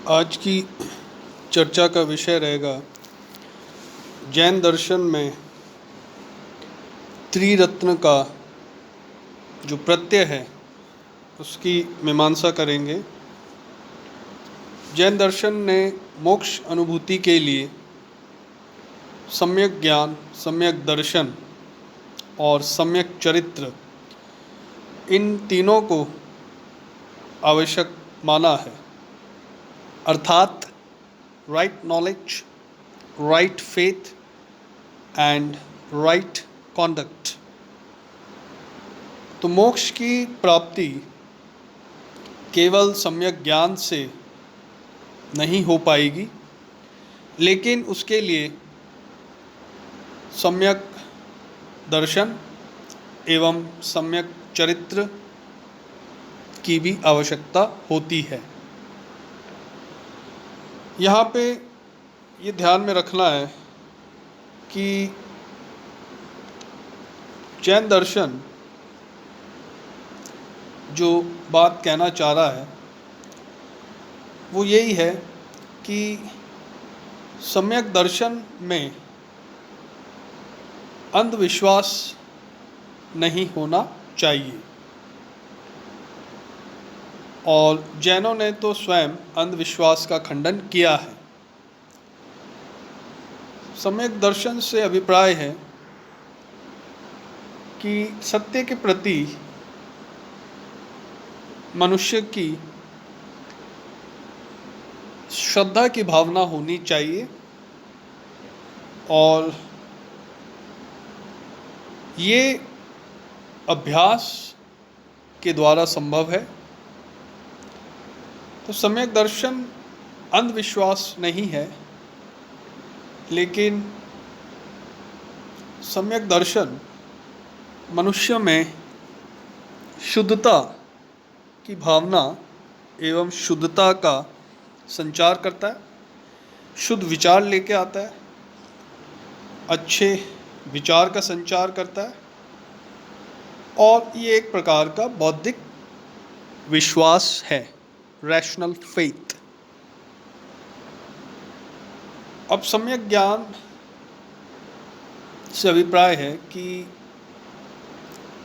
आज की चर्चा का विषय रहेगा जैन दर्शन में त्रिरत्न का जो प्रत्यय है उसकी मीमांसा करेंगे। जैन दर्शन ने मोक्ष अनुभूति के लिए सम्यक ज्ञान, सम्यक दर्शन और सम्यक चरित्र, इन तीनों को आवश्यक माना है। अर्थात right knowledge, right faith and right conduct. तो मोक्ष की प्राप्ति केवल सम्यक ज्ञान से नहीं हो पाएगी, लेकिन उसके लिए सम्यक दर्शन एवं सम्यक चरित्र की भी आवश्यकता होती है। यहाँ पे ये ध्यान में रखना है कि जैन दर्शन जो बात कहना चाह रहा है वो यही है कि सम्यक दर्शन में अंधविश्वास नहीं होना चाहिए। और जैनों ने तो स्वयं अंधविश्वास का खंडन किया है। सम्यक दर्शन से अभिप्राय है कि सत्य के प्रति मनुष्य की श्रद्धा की भावना होनी चाहिए और ये अभ्यास के द्वारा संभव है। तो सम्यक दर्शन अंधविश्वास नहीं है, लेकिन सम्यक दर्शन मनुष्य में शुद्धता की भावना एवं शुद्धता का संचार करता है, शुद्ध विचार लेके आता है, अच्छे विचार का संचार करता है और ये एक प्रकार का बौद्धिक विश्वास है, रैशनल फेथ। अब सम्यक ज्ञान से अभिप्राय है कि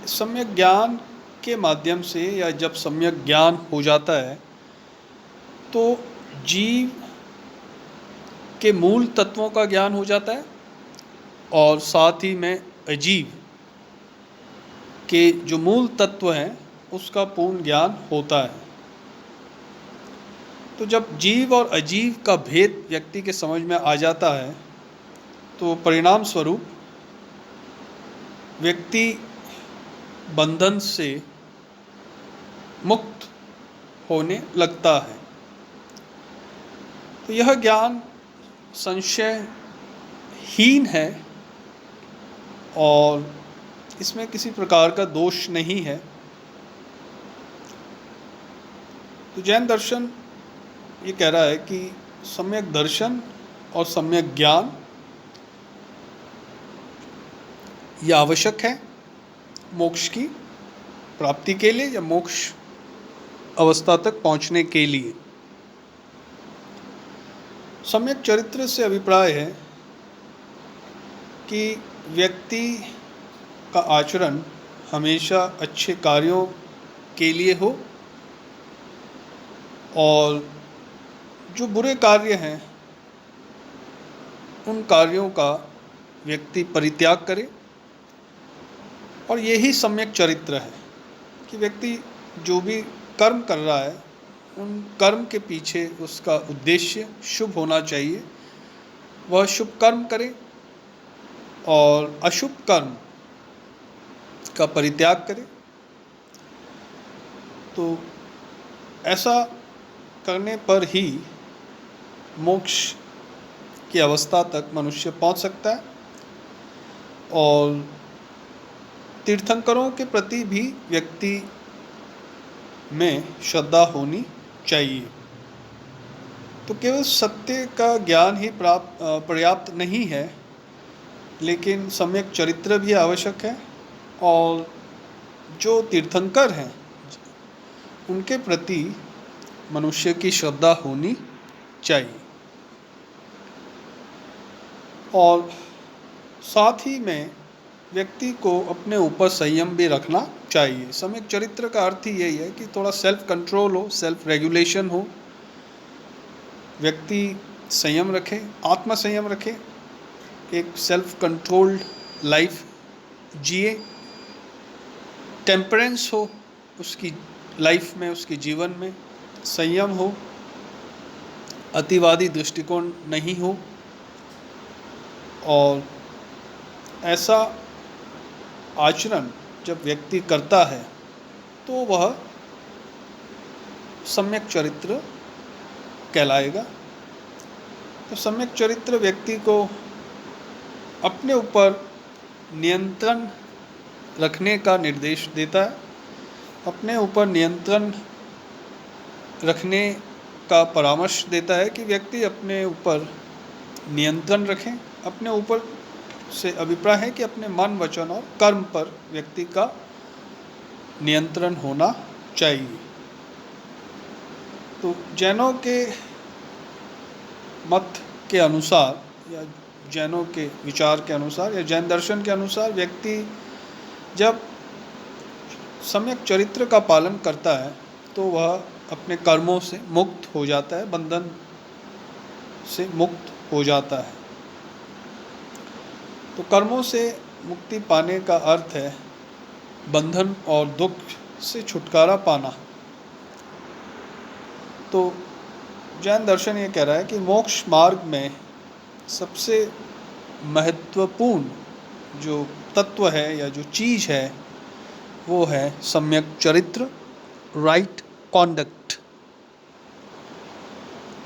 सम्यक ज्ञान के माध्यम से या जब सम्यक ज्ञान हो जाता है तो जीव के मूल तत्वों का ज्ञान हो जाता है और साथ ही में अजीव के जो मूल तत्व हैं उसका पूर्ण ज्ञान होता है। तो जब जीव और अजीव का भेद व्यक्ति के समझ में आ जाता है तो परिणाम स्वरूप व्यक्ति बंधन से मुक्त होने लगता है। तो यह ज्ञान संशयहीन है और इसमें किसी प्रकार का दोष नहीं है। तो जैन दर्शन ये कह रहा है कि सम्यक दर्शन और सम्यक ज्ञान ये आवश्यक है मोक्ष की प्राप्ति के लिए या मोक्ष अवस्था तक पहुंचने के लिए। सम्यक चरित्र से अभिप्राय है कि व्यक्ति का आचरण हमेशा अच्छे कार्यों के लिए हो और जो बुरे कार्य हैं उन कार्यों का व्यक्ति परित्याग करे। और यही सम्यक चरित्र है कि व्यक्ति जो भी कर्म कर रहा है उन कर्म के पीछे उसका उद्देश्य शुभ होना चाहिए, वह शुभ कर्म करे और अशुभ कर्म का परित्याग करे। तो ऐसा करने पर ही मोक्ष की अवस्था तक मनुष्य पहुंच सकता है। और तीर्थंकरों के प्रति भी व्यक्ति में श्रद्धा होनी चाहिए। तो केवल सत्य का ज्ञान ही पर्याप्त नहीं है, लेकिन सम्यक चरित्र भी आवश्यक है और जो तीर्थंकर हैं उनके प्रति मनुष्य की श्रद्धा होनी चाहिए। और साथ ही में व्यक्ति को अपने ऊपर संयम भी रखना चाहिए। सम्यक चरित्र का अर्थ ही यही है कि थोड़ा सेल्फ कंट्रोल हो, सेल्फ रेगुलेशन हो, व्यक्ति संयम रखे, आत्म संयम रखे, एक सेल्फ कंट्रोल्ड लाइफ जिए, टेम्परेंस हो उसकी लाइफ में, उसके जीवन में संयम हो, अतिवादी दृष्टिकोण नहीं हो। और ऐसा आचरण जब व्यक्ति करता है तो वह सम्यक चरित्र कहलाएगा। तो सम्यक चरित्र व्यक्ति को अपने ऊपर नियंत्रण रखने का निर्देश देता है, अपने ऊपर नियंत्रण रखने का परामर्श देता है कि व्यक्ति अपने ऊपर नियंत्रण रखें। अपने ऊपर से अभिप्राय है कि अपने मन, वचन और कर्म पर व्यक्ति का नियंत्रण होना चाहिए। तो जैनों के मत के अनुसार या जैनों के विचार के अनुसार या जैन दर्शन के अनुसार व्यक्ति जब सम्यक चरित्र का पालन करता है तो वह अपने कर्मों से मुक्त हो जाता है, बंधन से मुक्त हो जाता है। तो कर्मों से मुक्ति पाने का अर्थ है बंधन और दुख से छुटकारा पाना। तो जैन दर्शन ये कह रहा है कि मोक्ष मार्ग में सबसे महत्वपूर्ण जो तत्व है या जो चीज़ है वो है सम्यक चरित्र, राइट कॉन्डक्ट।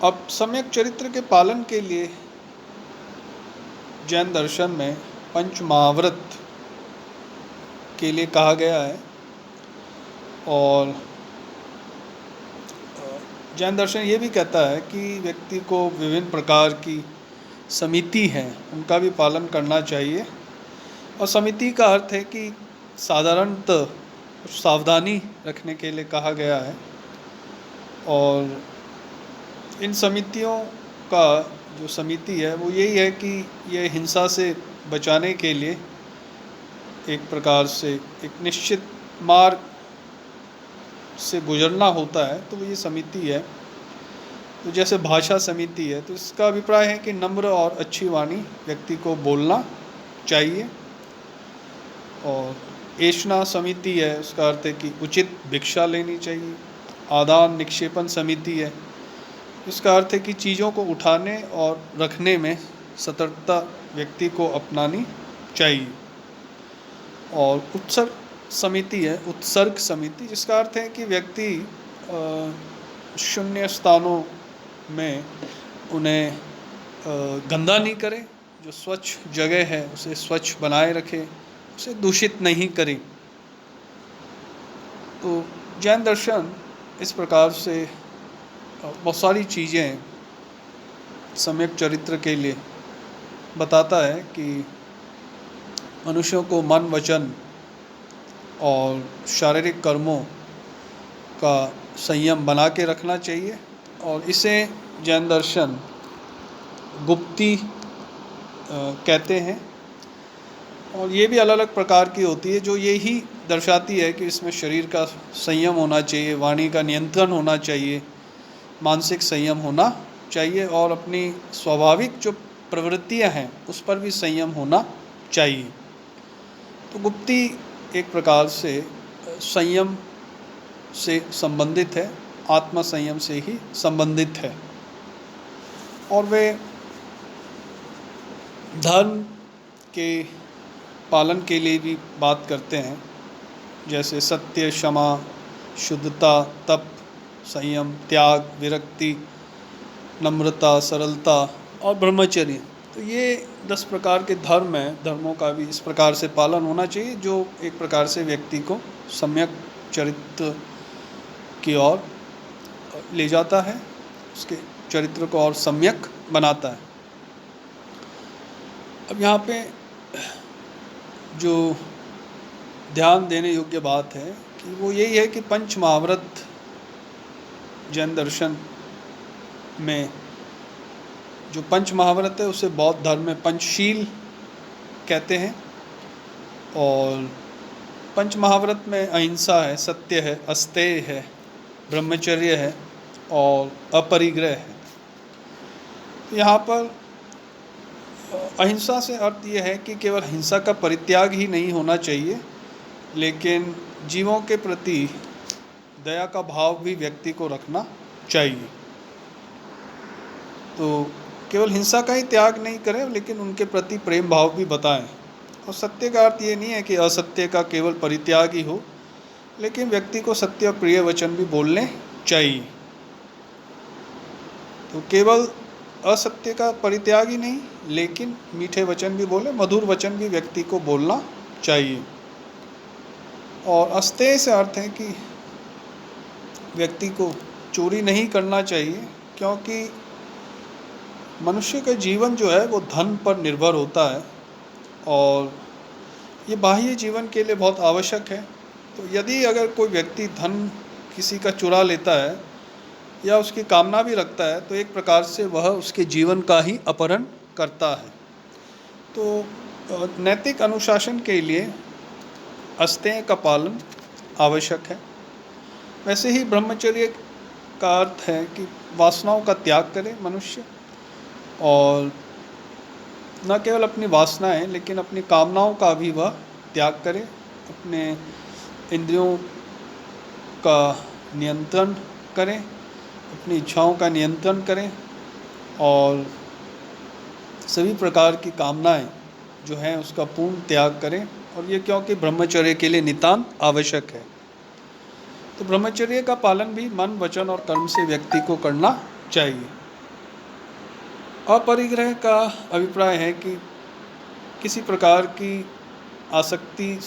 अब सम्यक चरित्र के पालन के लिए जैन दर्शन में पंच महाव्रत के लिए कहा गया है। और जैन दर्शन ये भी कहता है कि व्यक्ति को विभिन्न प्रकार की समिति हैं उनका भी पालन करना चाहिए। और समिति का अर्थ है कि साधारणतः सावधानी रखने के लिए कहा गया है। और इन समितियों का जो समिति है वो यही है कि ये हिंसा से बचाने के लिए एक प्रकार से एक निश्चित मार्ग से गुजरना होता है। तो ये समिति है। तो जैसे भाषा समिति है तो इसका अभिप्राय है कि नम्र और अच्छी वाणी व्यक्ति को बोलना चाहिए। और ऐष्णा समिति है, उसका अर्थ है कि उचित भिक्षा लेनी चाहिए। आदान निक्षेपण समिति है, इसका अर्थ है कि चीज़ों को उठाने और रखने में सतर्कता व्यक्ति को अपनानी चाहिए। और उत्सर्ग समिति है, उत्सर्ग समिति, जिसका अर्थ है कि व्यक्ति शून्य स्थानों में उन्हें गंदा नहीं करे, जो स्वच्छ जगह है उसे स्वच्छ बनाए रखे, उसे दूषित नहीं करे। तो जैन दर्शन इस प्रकार से बहुत सारी चीज़ें सम्यक चरित्र के लिए बताता है कि मनुष्यों को मन, वचन और शारीरिक कर्मों का संयम बना के रखना चाहिए। और इसे जैन दर्शन गुप्ती कहते हैं। और ये भी अलग अलग प्रकार की होती है जो यही दर्शाती है कि इसमें शरीर का संयम होना चाहिए, वाणी का नियंत्रण होना चाहिए, मानसिक संयम होना चाहिए और अपनी स्वाभाविक जो प्रवृत्तियां हैं उस पर भी संयम होना चाहिए। तो गुप्ती एक प्रकार से संयम से संबंधित है, आत्म संयम से ही संबंधित है। और वे धर्म के पालन के लिए भी बात करते हैं, जैसे सत्य, क्षमा, शुद्धता, तप, संयम, त्याग, विरक्ति, नम्रता, सरलता और ब्रह्मचर्य। तो ये 10 प्रकार के धर्म हैं। धर्मों का भी इस प्रकार से पालन होना चाहिए जो एक प्रकार से व्यक्ति को सम्यक चरित्र की ओर ले जाता है, उसके चरित्र को और सम्यक बनाता है। अब यहाँ पे जो ध्यान देने योग्य बात है कि वो यही है कि पंच महाव्रत जैन दर्शन में जो पंच महाव्रत है उसे बौद्ध धर्म में पंचशील कहते हैं। और पंच महाव्रत में अहिंसा है, सत्य है, अस्तेय है, ब्रह्मचर्य है और अपरिग्रह है। यहाँ पर अहिंसा से अर्थ यह है कि केवल हिंसा का परित्याग ही नहीं होना चाहिए, लेकिन जीवों के प्रति दया का भाव भी व्यक्ति को रखना चाहिए। तो केवल हिंसा का ही त्याग नहीं करें, लेकिन उनके प्रति प्रेम भाव भी बताएं। और सत्य का अर्थ ये नहीं है कि असत्य का केवल परित्याग ही हो, लेकिन व्यक्ति को सत्य और प्रिय वचन भी बोलने चाहिए। तो केवल असत्य का परित्याग ही नहीं, लेकिन मीठे वचन भी बोले, मधुर वचन भी व्यक्ति को बोलना चाहिए। और अस्तेय से अर्थ है कि व्यक्ति को चोरी नहीं करना चाहिए, क्योंकि मनुष्य का जीवन जो है वो धन पर निर्भर होता है और ये बाह्य जीवन के लिए बहुत आवश्यक है। तो यदि अगर कोई व्यक्ति धन किसी का चुरा लेता है या उसकी कामना भी रखता है, तो एक प्रकार से वह उसके जीवन का ही अपहरण करता है। तो नैतिक अनुशासन के लिए अस्तेय का पालन आवश्यक है। वैसे ही ब्रह्मचर्य का अर्थ है कि वासनाओं का त्याग करे मनुष्य, और न केवल अपनी वासनाएं लेकिन अपनी कामनाओं का भी वह त्याग करे, अपने इंद्रियों का नियंत्रण करें, अपनी इच्छाओं का नियंत्रण करें और सभी प्रकार की कामनाएं जो हैं उसका पूर्ण त्याग करें। और ये क्योंकि ब्रह्मचर्य के लिए नितांत आवश्यक है। तो ब्रह्मचर्य का पालन भी मन, वचन और कर्म से व्यक्ति को करना चाहिए। अपरिग्रह का अभिप्राय है कि किसी प्रकार की आसक्ति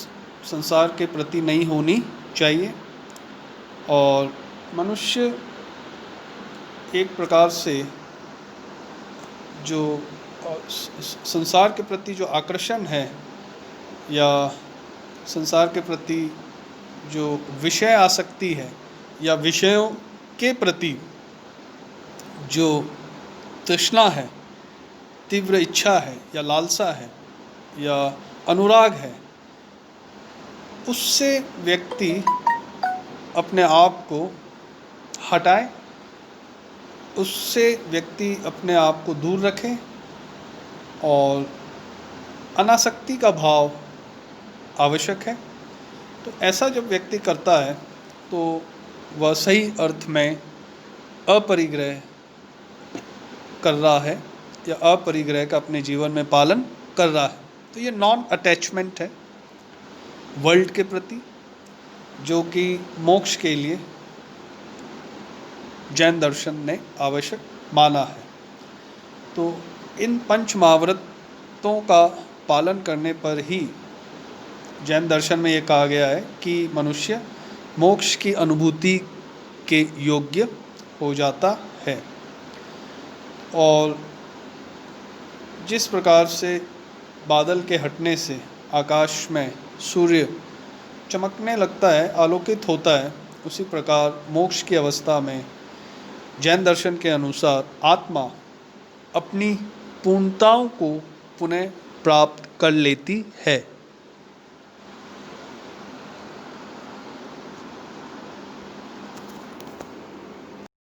संसार के प्रति नहीं होनी चाहिए और मनुष्य एक प्रकार से जो संसार के प्रति जो आकर्षण है या संसार के प्रति जो विषय आसक्ति है या विषयों के प्रति जो तृष्णा है, तीव्र इच्छा है या लालसा है या अनुराग है, उससे व्यक्ति अपने आप को हटाए, उससे व्यक्ति अपने आप को दूर रखे और अनासक्ति का भाव आवश्यक है। तो ऐसा जब व्यक्ति करता है तो वह सही अर्थ में अपरिग्रह कर रहा है या अपरिग्रह का अपने जीवन में पालन कर रहा है। तो ये नॉन अटैचमेंट है वर्ल्ड के प्रति, जो कि मोक्ष के लिए जैन दर्शन ने आवश्यक माना है। तो इन पंच महाव्रतों का पालन करने पर ही जैन दर्शन में ये कहा गया है कि मनुष्य मोक्ष की अनुभूति के योग्य हो जाता है। और जिस प्रकार से बादल के हटने से आकाश में सूर्य चमकने लगता है, आलोकित होता है, उसी प्रकार मोक्ष की अवस्था में जैन दर्शन के अनुसार आत्मा अपनी पूर्णताओं को पुनः प्राप्त कर लेती है।